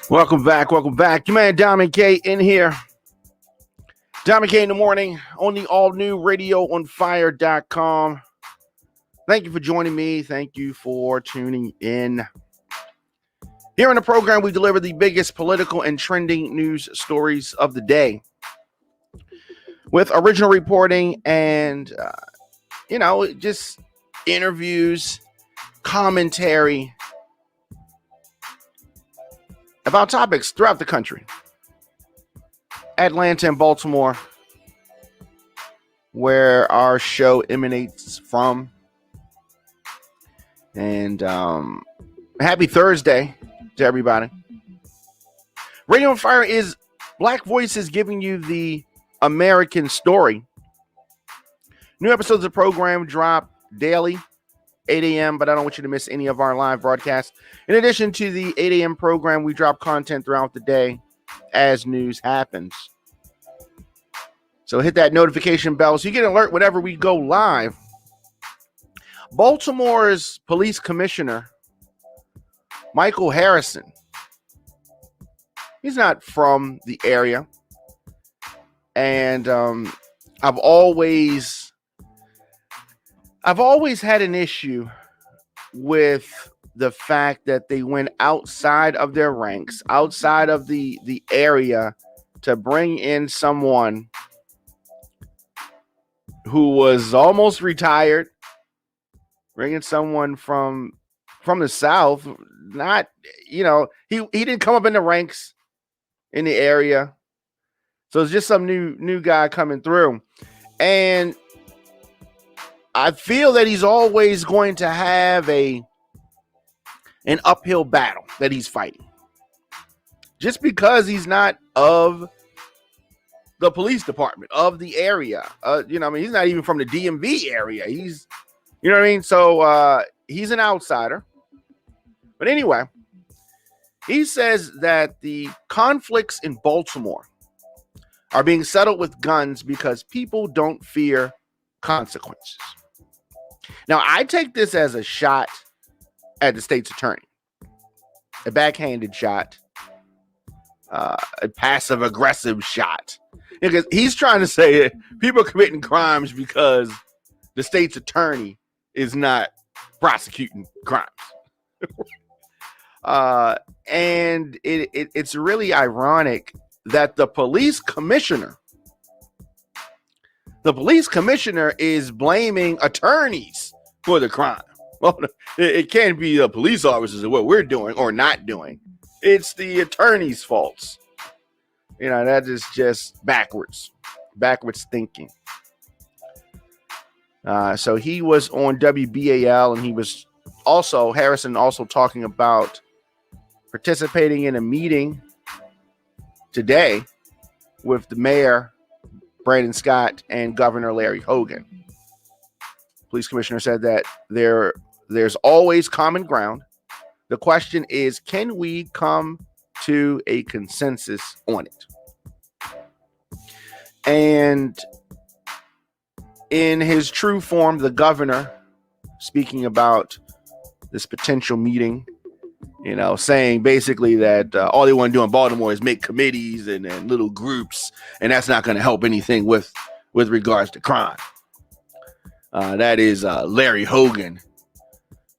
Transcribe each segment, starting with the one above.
Welcome back. Welcome back. Your man Diamond K in here. Diamond K in the morning on the all new radioonfire.com. Thank you for joining me. Thank you for tuning in. Here in the program, we deliver the biggest political and trending news stories of the day with original reporting and, just interviews, commentary about topics throughout the country. Atlanta and Baltimore, where our show emanates from. And happy Thursday to everybody. Radio on Fire is Black Voices giving you the American story. New episodes of the program drop daily, 8 a.m., but I don't want you to miss any of our live broadcasts. In addition to the 8 a.m. program, we drop content throughout the day as news happens. So hit that notification bell so you get an alert whenever we go live. Baltimore's police commissioner, Michael Harrison, he's not from the area. And I've always had an issue with the fact that they went outside of their ranks, outside of the area to bring in someone who was almost retired, bringing someone from the South. Not, he didn't come up in the ranks in the area. So it's just some new guy coming through. And I feel that he's always going to have an uphill battle that he's fighting. Just because he's not of the police department, of the area. He's not even from the DMV area. He's, So he's an outsider. But anyway, he says that the conflicts in Baltimore are being settled with guns because people don't fear consequences. Now, I take this as a shot at the state's attorney, a backhanded shot, a passive-aggressive shot. Because he's trying to say that people are committing crimes because the state's attorney is not prosecuting crimes. And it's really ironic that the police commissioner is blaming attorneys for the crime. Well, it can't be the police officers of what we're doing or not doing. It's the attorney's faults. That is just backwards thinking. So he was on WBAL, and he was Harrison also talking about participating in a meeting today with the mayor, Brandon Scott, and Governor Larry Hogan. Police commissioner said that there's always common ground. The question is, can we come to a consensus on it? And in his true form, the governor, speaking about this potential meeting, saying basically that all they want to do in Baltimore is make committees and little groups, and that's not going to help anything with regards to crime. That is Larry Hogan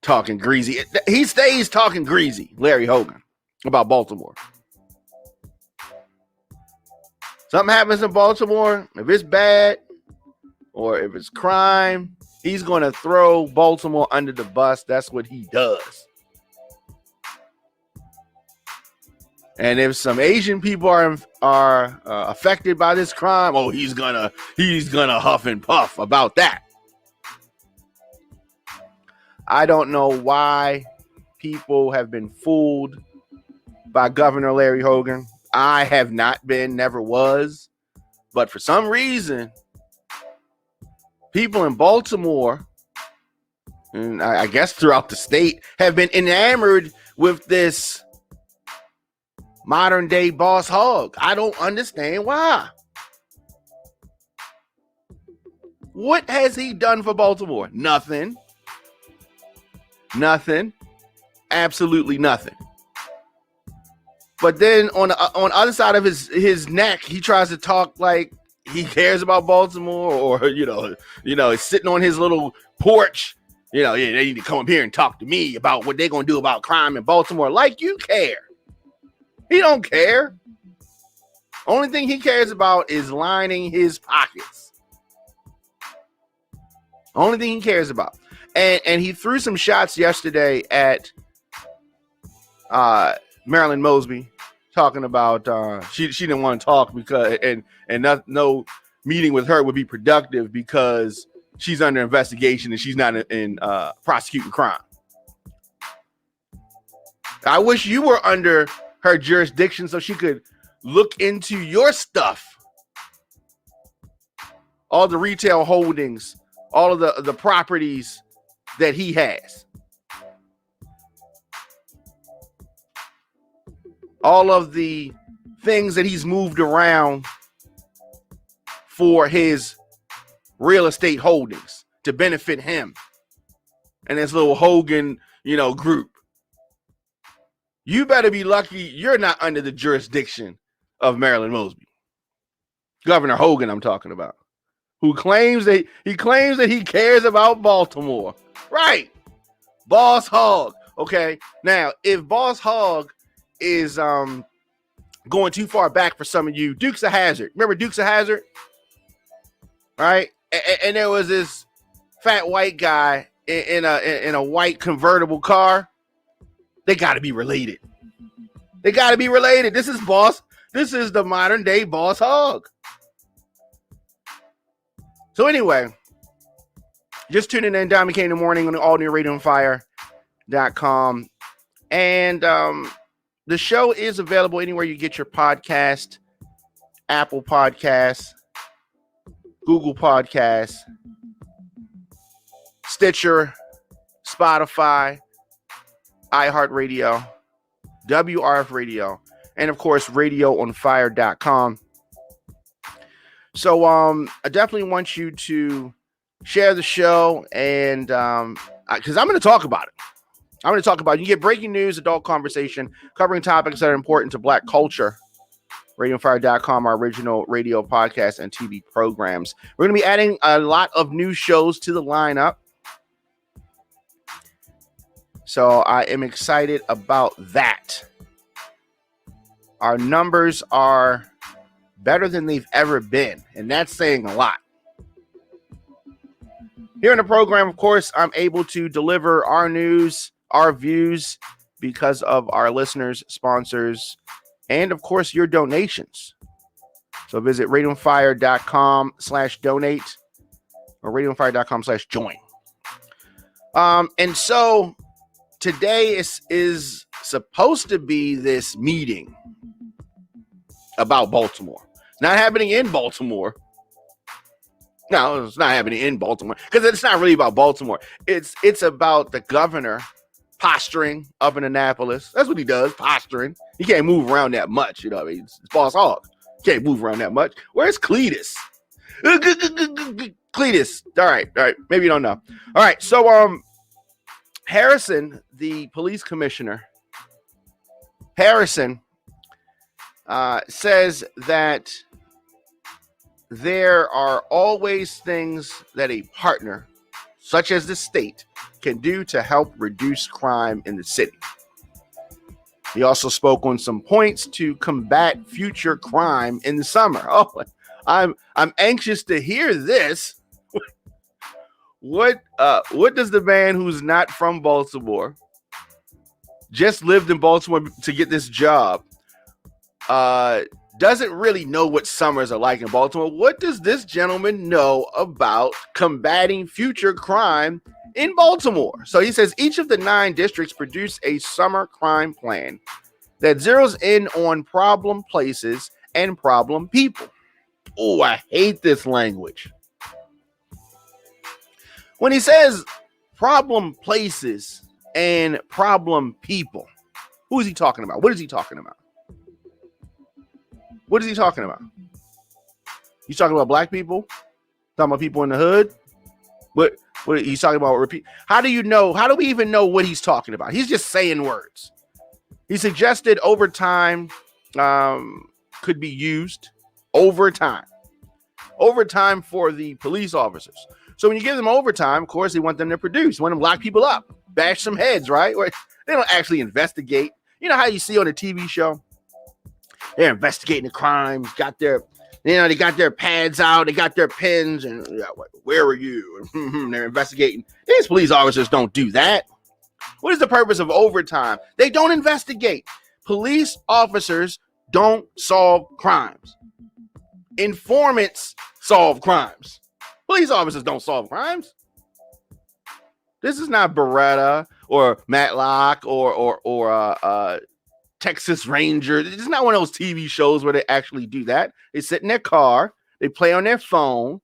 talking greasy. He stays talking greasy, Larry Hogan, about Baltimore. Something happens in Baltimore, if it's bad or if it's crime, he's going to throw Baltimore under the bus. That's what he does. And if some Asian people are affected by this crime, he's gonna huff and puff about that. I don't know why people have been fooled by Governor Larry Hogan. I have not been, never was. But for some reason, people in Baltimore, and I guess throughout the state, have been enamored with this modern day boss hog. I don't understand why. What has he done for Baltimore? Nothing. Absolutely nothing. But then on the other side of his neck, he tries to talk like he cares about Baltimore, or he's sitting on his little porch. Yeah, they need to come up here and talk to me about what they're gonna do about crime in Baltimore. Like you care. He don't care. Only thing he cares about is lining his pockets. Only thing he cares about. And he threw some shots yesterday at Marilyn Mosby, talking about she didn't want to talk because no meeting with her would be productive because she's under investigation and she's not in prosecuting crime. I wish you were under her jurisdiction so she could look into your stuff, all the retail holdings, all of the properties that he has, all of the things that he's moved around for his real estate holdings to benefit him and his little Hogan, group. You better be lucky you're not under the jurisdiction of Marilyn Mosby. Governor Hogan, I'm talking about, who claims that he cares about Baltimore. Right. Boss Hog. Okay. Now, if Boss Hog is going too far back for some of you, Dukes of Hazzard. Remember Dukes of Hazzard? Right? And there was this fat white guy in a white convertible car. They got to be related. They got to be related. This is the modern day Boss Hog. So anyway, just tuning in, Don McCain in the morning on the all new radioonfire.com. And the show is available anywhere you get your podcast: Apple Podcasts, Google Podcasts, Stitcher, Spotify, iHeartRadio, WRF Radio, and of course, radioonfire.com. So I definitely want you to share the show, and because I'm going to talk about it. You get breaking news, adult conversation, covering topics that are important to Black culture. RadioonFire.com, our original radio podcast and TV programs. We're going to be adding a lot of new shows to the lineup. So I am excited about that. Our numbers are better than they've ever been, and that's saying a lot. Here in the program, of course, I'm able to deliver our news, our views, because of our listeners, sponsors, and of course, your donations. So visit radioonfire.com/donate or radioonfire.com/join. And so today is supposed to be this meeting about Baltimore. It's not happening in Baltimore. No, it's not happening in Baltimore because it's not really about Baltimore. It's about the governor posturing up in Annapolis. That's what he does, posturing. He can't move around that much, It's Boss Hog. Can't move around that much. Where's Cletus? Cletus. All right. Maybe you don't know. All right. So, Harrison, the police commissioner, Harrison says that there are always things that a partner, such as the state, can do to help reduce crime in the city. He also spoke on some points to combat future crime in the summer. Oh, I'm anxious to hear this. What does the man who's not from Baltimore, just lived in Baltimore to get this job, doesn't really know what summers are like in Baltimore? What does this gentleman know about combating future crime in Baltimore? So he says each of the 9 districts produce a summer crime plan that zeroes in on problem places and problem people. Oh, I hate this language. When he says problem places and problem people, who is he talking about? What is he talking about? What is he talking about? He's talking about black people? Talking about people in the hood? What he's talking about? Repeat. How do you know? How do we even know what he's talking about? He's just saying words. He suggested overtime could be used. Overtime for the police officers. So when you give them overtime, of course, they want them to produce. You want them to lock people up, bash some heads, right? Or they don't actually investigate. You know how you see on a TV show? They're investigating the crimes, they got their pads out, they got their pens, and where were you? They're investigating. These police officers don't do that. What is the purpose of overtime? They don't investigate. Police officers don't solve crimes. Informants solve crimes. Police officers don't solve crimes. This is not Beretta or Matlock or Texas Ranger. This is not one of those TV shows where they actually do that. They sit in their car, they play on their phone,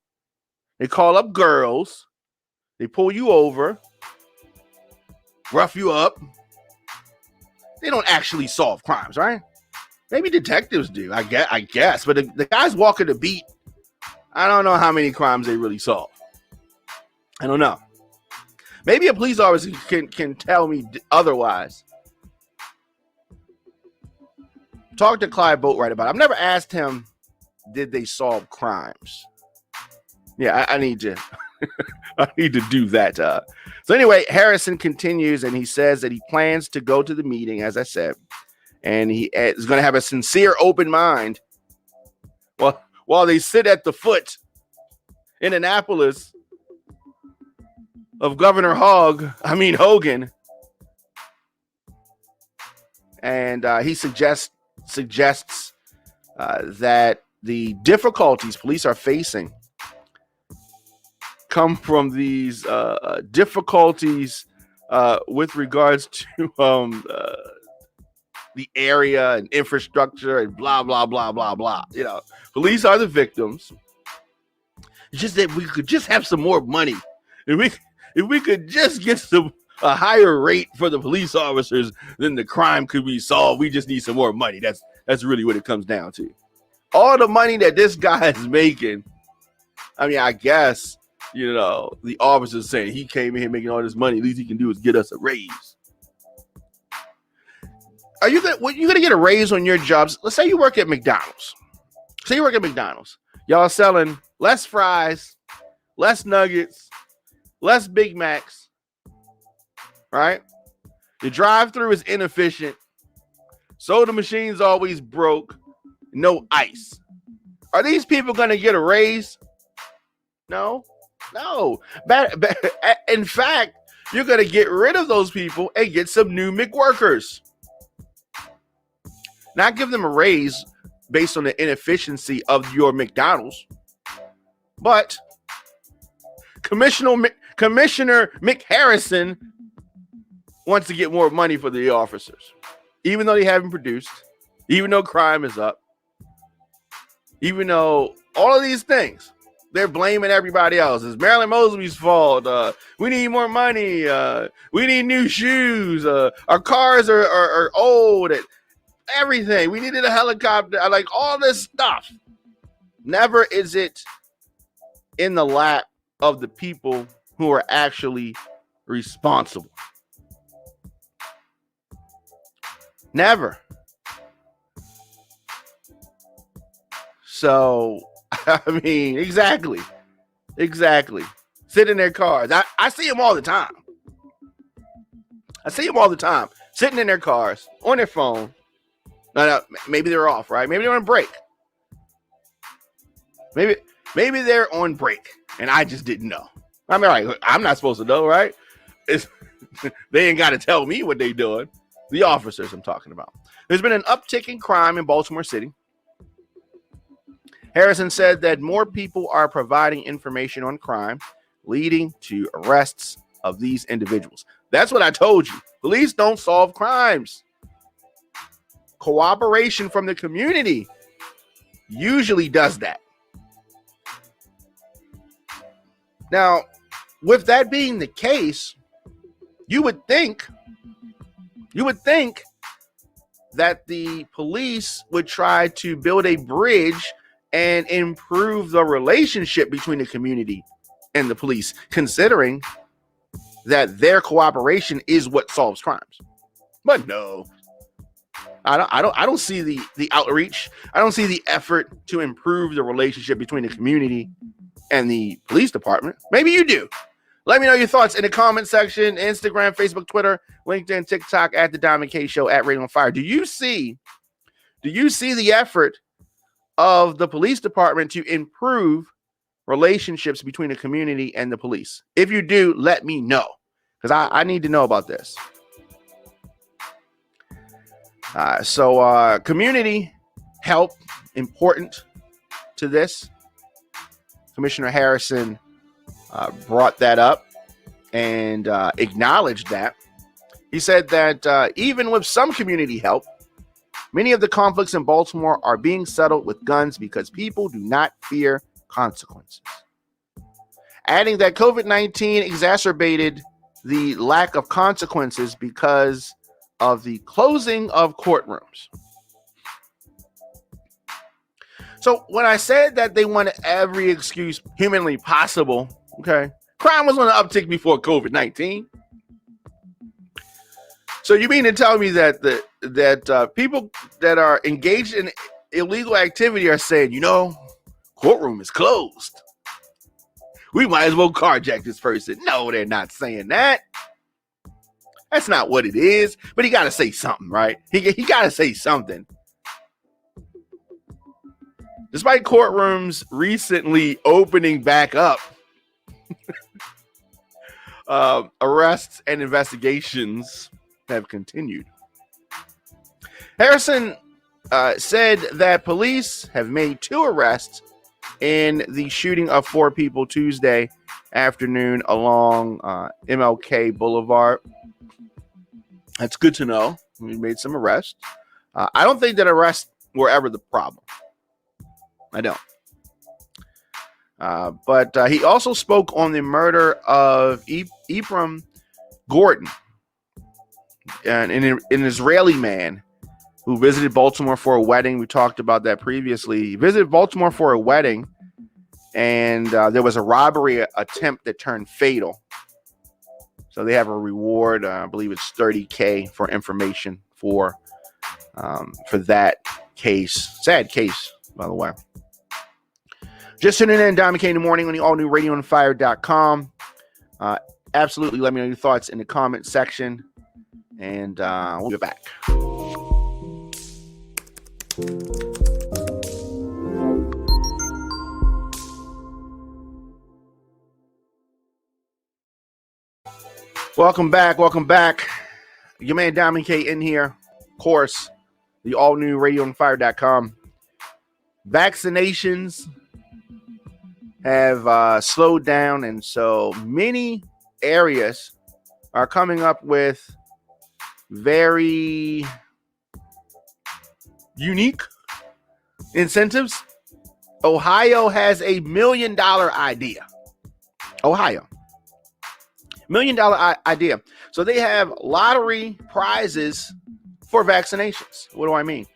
they call up girls, they pull you over, rough you up. They don't actually solve crimes, right? Maybe detectives do, I guess. But the guys walking the beat, I don't know how many crimes they really solve. I don't know. Maybe a police officer can tell me otherwise. Talk to Clyde Boatwright about it. I've never asked him, did they solve crimes? Yeah, I need to I need to do that. So anyway, Harrison continues, and he says that he plans to go to the meeting, as I said, and he is going to have a sincere, open mind while they sit at the foot in Annapolis of Governor Hogan. And he suggests that the difficulties police are facing come from these difficulties with regards to the area and infrastructure and blah, blah, blah, blah, blah. You know, police are the victims. It's just that we could just have some more money. If we could just get a higher rate for the police officers, then the crime could be solved. We just need some more money. That's really what it comes down to. All the money that this guy is making, I mean, I guess, you know, the officer's saying he came in here making all this money. At least he can do is get us a raise. Are you gonna get a raise on your jobs? Let's say you work at McDonald's. Y'all are selling less fries, less nuggets, less Big Macs, right? The drive-through is inefficient. Soda machine's always broke. No ice. Are these people gonna get a raise? No. In fact, you're gonna get rid of those people and get some new McWorkers. Not give them a raise based on the inefficiency of your McDonald's, but Commissioner Mick Harrison wants to get more money for the officers, even though they haven't produced, even though crime is up, even though all of these things, they're blaming everybody else. It's Marilyn Mosley's fault. We need more money. We need new shoes. Our cars are old. Everything. We needed a helicopter. Like all this stuff. Never is it in the lap of the people who are actually responsible. Never. So, I mean, exactly. Sit in their cars. I see them all the time. Sitting in their cars, on their phone. No, maybe they're off, right? Maybe they're on break. Maybe they're on break, and I just didn't know. I mean, like, I'm not supposed to know, right? They ain't got to tell me what they're doing. The officers I'm talking about. There's been an uptick in crime in Baltimore City. Harrison said that more people are providing information on crime, leading to arrests of these individuals. That's what I told you. Police don't solve crimes. Cooperation from the community usually does that. Now, with that being the case, you would think that the police would try to build a bridge and improve the relationship between the community and the police, considering that their cooperation is what solves crimes. But no, I don't see the outreach. I don't see the effort to improve the relationship between the community and the police department. Maybe you do. Let me know your thoughts in the comment section. Instagram, Facebook, Twitter, LinkedIn, TikTok, at the Diamond K Show, at Radio on Fire. Do you see the effort of the police department to improve relationships between the community and the police? If you do, let me know, because I need to know about this. So community help, important to this. Commissioner Harrison brought that up and acknowledged that. He said that even with some community help, many of the conflicts in Baltimore are being settled with guns because people do not fear consequences. Adding that COVID-19 exacerbated the lack of consequences because of the closing of courtrooms. So when I said that they wanted every excuse humanly possible, okay, crime was on the uptick before COVID-19. So you mean to tell me that people that are engaged in illegal activity are saying, courtroom is closed, we might as well carjack this person? No, they're not saying that. That's not what it is. But he got to say something, right? He got to say something. Despite courtrooms recently opening back up, arrests and investigations have continued. Harrison said that police have made 2 arrests in the shooting of 4 people Tuesday afternoon along MLK Boulevard. That's good to know. We made some arrests. I don't think that arrests were ever the problem. I don't. But he also spoke on the murder of Ephraim Gordon, an Israeli man who visited Baltimore for a wedding. We talked about that previously. He visited Baltimore for a wedding, and there was a robbery attempt that turned fatal. So they have a reward. I believe it's $30,000 for information for that case. Sad case, by the way. Just tuning in, Diamond K in the morning on the all new radioonfire.com. Absolutely, let me know your thoughts in the comment section, and we'll be back. Welcome back. Your man Diamond K in here. Of course, the all new radioonfire.com. Vaccinations have slowed down, and so many areas are coming up with very unique incentives. Ohio has a $1 million idea. Ohio. $1 million idea. So they have lottery prizes for vaccinations. What do I mean?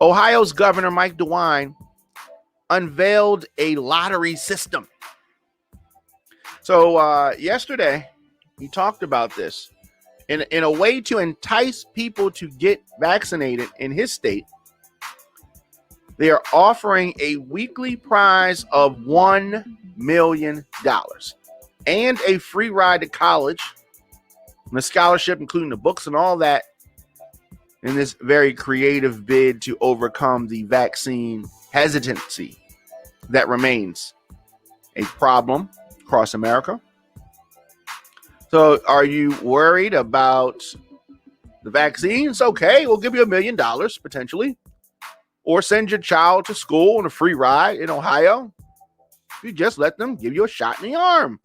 Ohio's Governor Mike DeWine unveiled a lottery system. So yesterday, he talked about this. In a way to entice people to get vaccinated in his state, they are offering a weekly prize of $1 million and a free ride to college, and a scholarship, including the books and all that, in this very creative bid to overcome the vaccine hesitancy that remains a problem across America. So are you worried about the vaccines? Okay, we'll give you $1 million potentially, or send your child to school on a free ride in Ohio. You just let them give you a shot in the arm.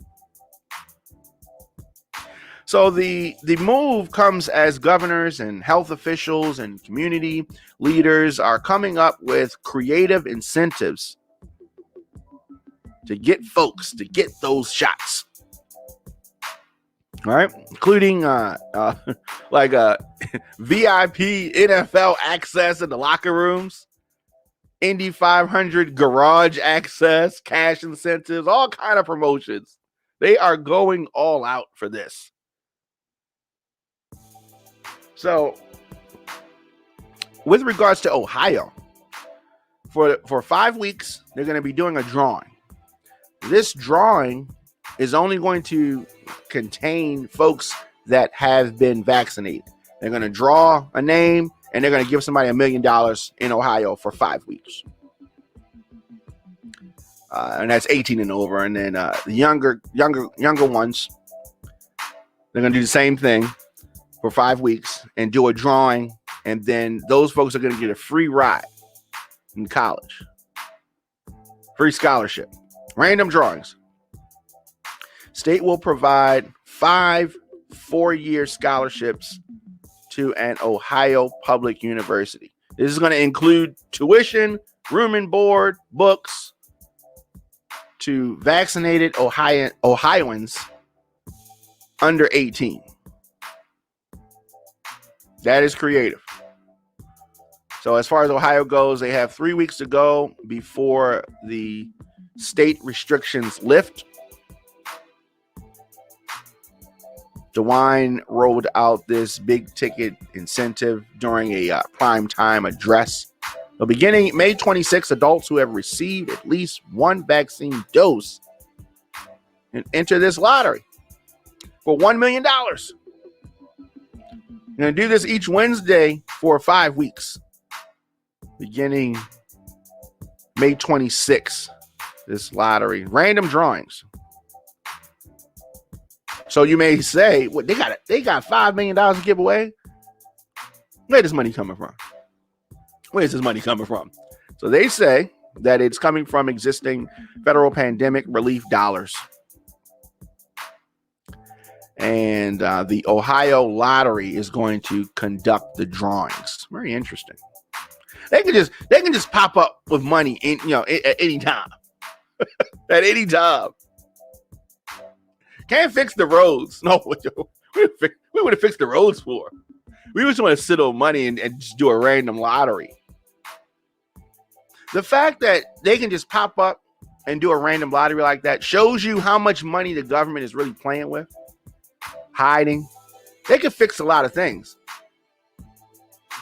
So the move comes as governors and health officials and community leaders are coming up with creative incentives to get folks to get those shots. All right, including like VIP NFL access in the locker rooms, Indy 500 garage access, cash incentives, all kind of promotions. They are going all out for this. So with regards to Ohio, for 5 weeks, they're going to be doing a drawing. This drawing is only going to contain folks that have been vaccinated. They're going to draw a name and they're going to give somebody $1 million in Ohio for 5 weeks. And that's 18 and over. And then the younger ones, they're going to do the same thing for 5 weeks and do a drawing. And then those folks are going to get a free ride in college. Free scholarship. Random drawings. State will provide 5 4-year scholarships to an Ohio public university. This is going to include tuition, room and board, books to vaccinated Ohioans under 18. That is creative. So as far as Ohio goes, they have 3 weeks to go before the state restrictions lift. DeWine rolled out this big ticket incentive during a prime time address. So beginning May 26, adults who have received at least one vaccine dose and enter this lottery for $1 million. You're going to do this each Wednesday for 5 weeks. Beginning May 26, this lottery. Random drawings. So you may say, well, they got $5 million to give away. Where's this money coming from? Where's this money coming from? So they say that it's coming from existing federal pandemic relief dollars. And the Ohio lottery is going to conduct the drawings. Very interesting. They can just pop up with money at any time. At any time. Can't fix the roads. No, we would have fixed the roads for. We just want to sit on money and just do a random lottery. The fact that they can just pop up and do a random lottery like that shows you how much money the government is really playing with, hiding. They can fix a lot of things.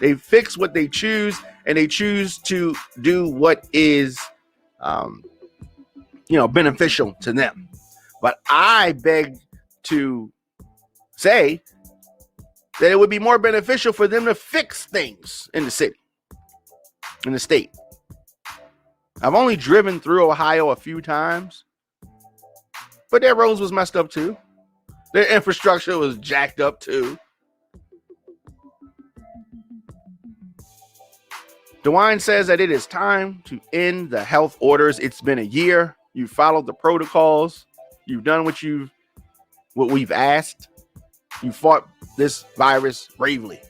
They fix what they choose, and they choose to do what is, beneficial to them. But I beg to say that it would be more beneficial for them to fix things in the city, in the state. I've only driven through Ohio a few times, but their roads was messed up too. Their infrastructure was jacked up too. DeWine says that it is time to end the health orders. It's been a year. You followed the protocols. You've done what we've asked. You fought this virus bravely.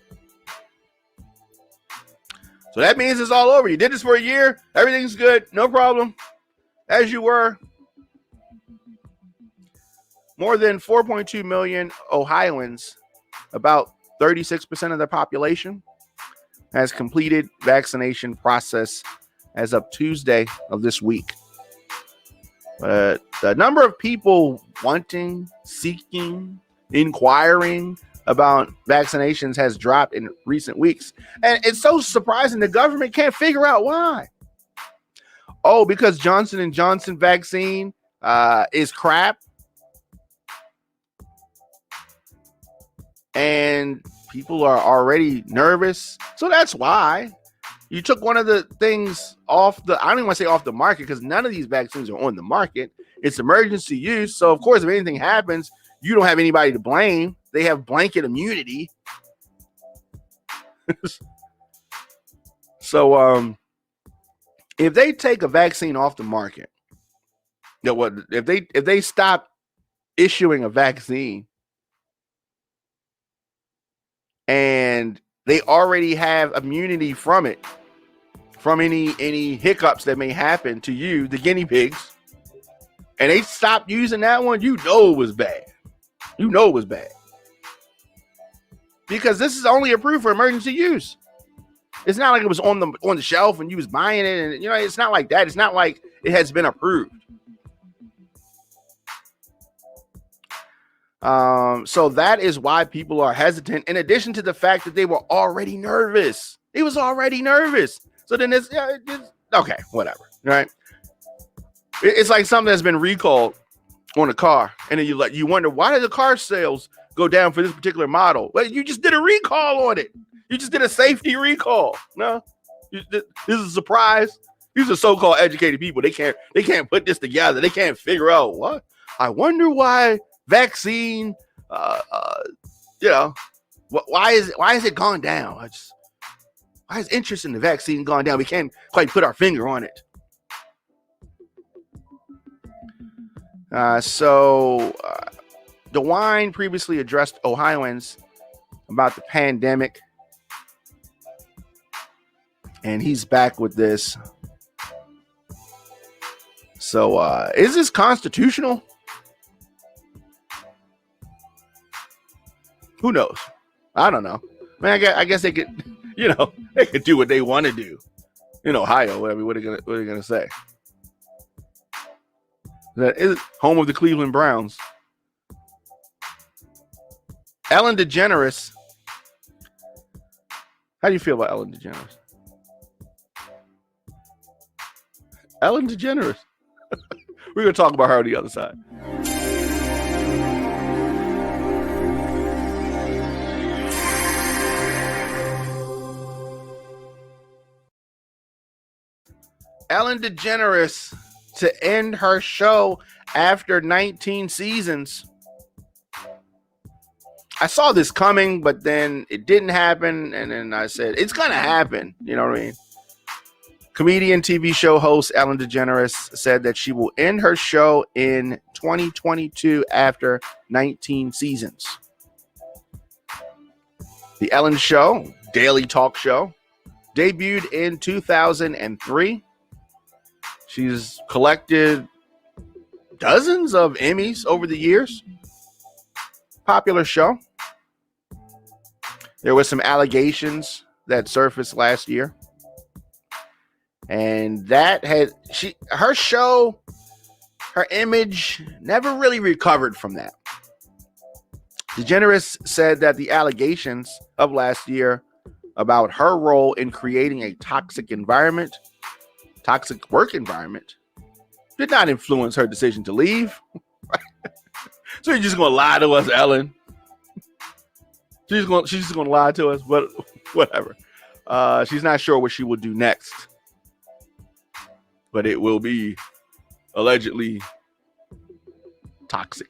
So that means it's all over. You did this for a year. Everything's good. No problem. As you were. More than 4.2 million Ohioans, about 36% of the population, has completed vaccination process as of Tuesday of this week. But the number of people wanting, seeking, inquiring about vaccinations has dropped in recent weeks. And it's so surprising the government can't figure out why. Oh, because Johnson & Johnson vaccine is crap. And people are already nervous. So that's why you took one of the things off I don't even want to say off the market, because none of these vaccines are on the market. It's emergency use. So, of course, if anything happens, you don't have anybody to blame. They have blanket immunity. So, if they take a vaccine off the market, if they stop issuing a vaccine and they already have immunity from it, from any hiccups that may happen to you, the guinea pigs, and they stopped using that one, you know it was bad. You know it was bad. Because this is only approved for emergency use. It's not like it was on the shelf and you was buying it, and it's not like that. It's not like it has been approved. So that is why people are hesitant, in addition to the fact that they were already nervous. He was already nervous. So then it's okay, whatever, right? It's like something that's been recalled on a car, and then you wonder, why did the car sales go down for this particular model? Well, you just did a recall on it. You just did a safety recall. No, this is a surprise. These are so-called educated people. They can't put this together. They can't figure out what. I wonder why vaccine. Why is it gone down? Why is interest in the vaccine gone down? We can't quite put our finger on it. DeWine previously addressed Ohioans about the pandemic, and he's back with this. So, is this constitutional? Who knows? I don't know. Man, I guess they could, they could do what they want to do in Ohio. What are they gonna say? That is home of the Cleveland Browns. Ellen DeGeneres. How do you feel about Ellen DeGeneres? Ellen DeGeneres. We're going to talk about her on the other side. Ellen DeGeneres to end her show after 19 seasons. I saw this coming, but then it didn't happen. And then I said, it's going to happen. You know what I mean? Comedian TV show host Ellen DeGeneres said that she will end her show in 2022 after 19 seasons. The Ellen Show, daily talk show, debuted in 2003. She's collected dozens of Emmys over the years. Popular show. There were some allegations that surfaced last year. And that her show, her image never really recovered from that. DeGeneres said that the allegations of last year about her role in creating a toxic work environment, did not influence her decision to leave. So you're just going to lie to us, Ellen? She's just going to lie to us, but whatever. She's not sure what she will do next. But it will be allegedly toxic.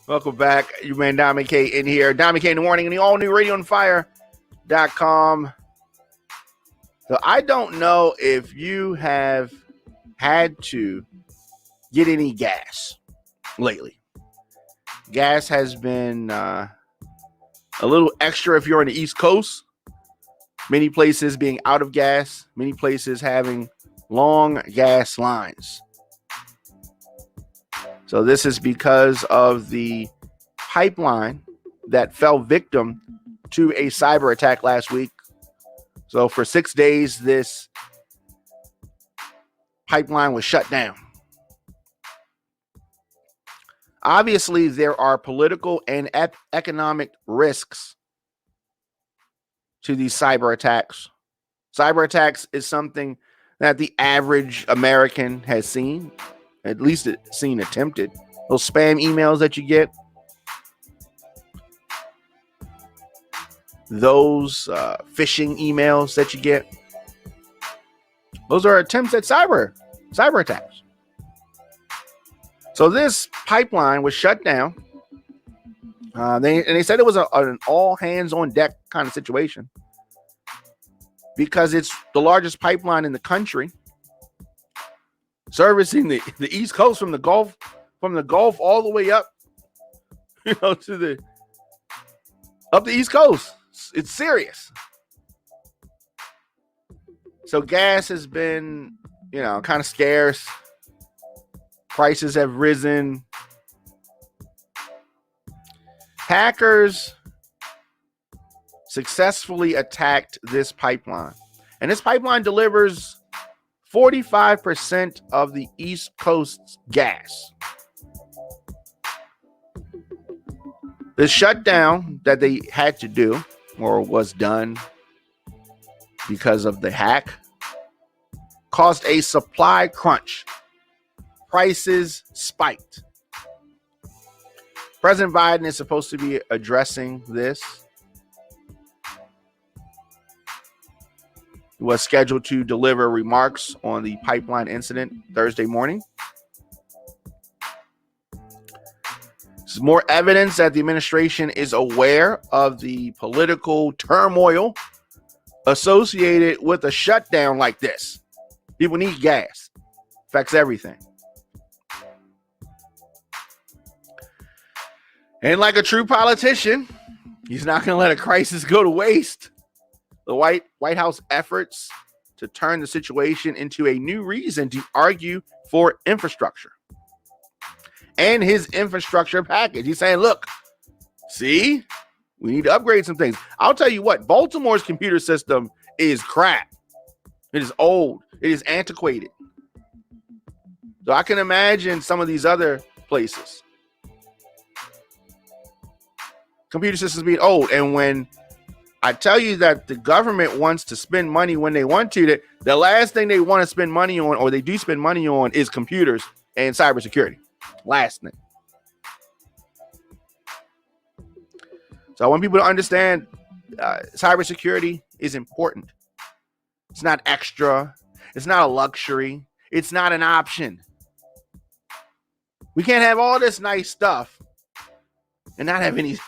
Welcome back. Your man Diamond K in here. Diamond K in the morning, and the all new radioonfire.com. So I don't know if you have had to get any gas lately. Gas has been a little extra if you're on the East Coast. Many places being out of gas. Many places having long gas lines. So this is because of the pipeline that fell victim to a cyber attack last week. So for 6 days, this pipeline was shut down. Obviously, there are political and economic risks to these cyber attacks. Cyber attacks is something that the average American has seen, at least seen attempted. Those spam emails that you get, those phishing emails that you get, those are attempts at cyber attacks. So this pipeline was shut down. They said it was an all hands on deck kind of situation because it's the largest pipeline in the country, servicing the East Coast from the Gulf all the way up, to up the East Coast. It's serious. So gas has been, kind of scarce. Prices have risen. Hackers successfully attacked this pipeline. And this pipeline delivers 45% of the East Coast's gas. The shutdown that they had to do, or was done because of the hack, caused a supply crunch. Prices spiked. President Biden is supposed to be addressing this. He was scheduled to deliver remarks on the pipeline incident Thursday morning. This is more evidence that the administration is aware of the political turmoil associated with a shutdown like this. People need gas. Affects everything. And like a true politician, he's not going to let a crisis go to waste. The White House efforts to turn the situation into a new reason to argue for infrastructure and his infrastructure package. He's saying, look, see, we need to upgrade some things. I'll tell you what, Baltimore's computer system is crap. It is old. It is antiquated. So I can imagine some of these other places. Computer systems being old. And when I tell you that the government wants to spend money when they want to, the last thing they want to spend money on, or they do spend money on, is computers and cybersecurity. Last thing. So I want people to understand cybersecurity is important. It's not extra. It's not a luxury. It's not an option. We can't have all this nice stuff and not have any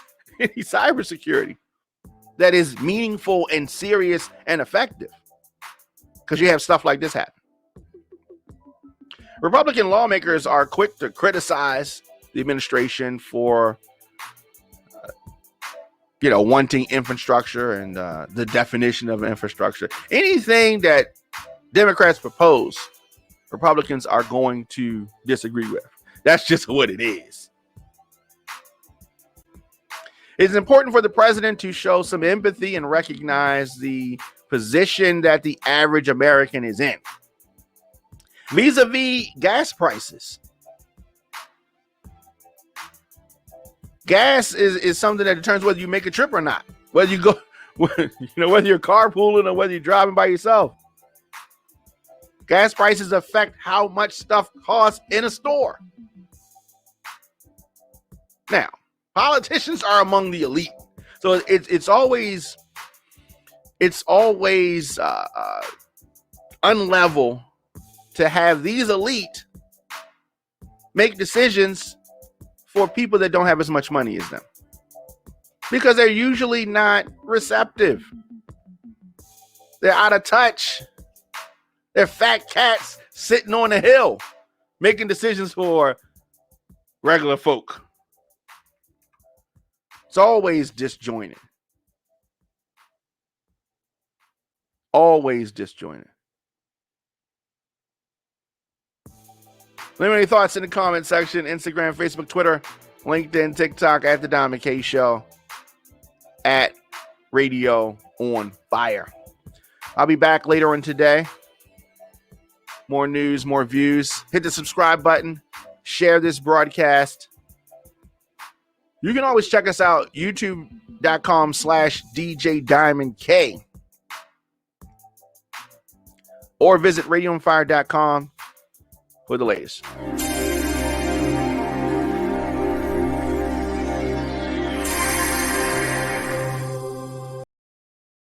cybersecurity that is meaningful and serious and effective, because you have stuff like this happen. Republican lawmakers are quick to criticize the administration for, wanting infrastructure and the definition of infrastructure. Anything that Democrats propose, Republicans are going to disagree with. That's just what it is. It's important for the president to show some empathy and recognize the position that the average American is in vis-a-vis gas prices. Gas is something that determines whether you make a trip or not, whether you go, whether you're carpooling or whether you're driving by yourself. Gas prices affect how much stuff costs in a store. Now, politicians are among the elite, so it's always unlevel to have these elite make decisions for people that don't have as much money as them, because they're usually not receptive. They're out of touch. They're fat cats sitting on a hill making decisions for regular folk. It's always disjointed. Always disjointed. Leave any thoughts in the comment section. Instagram, Facebook, Twitter, LinkedIn, TikTok, at The Diamond K Show, at Radio on Fire. I'll be back later on today. More news, more views. Hit the subscribe button. Share this broadcast. You can always check us out, youtube.com/DJ Diamond K, or visit radioonfire.com for the latest.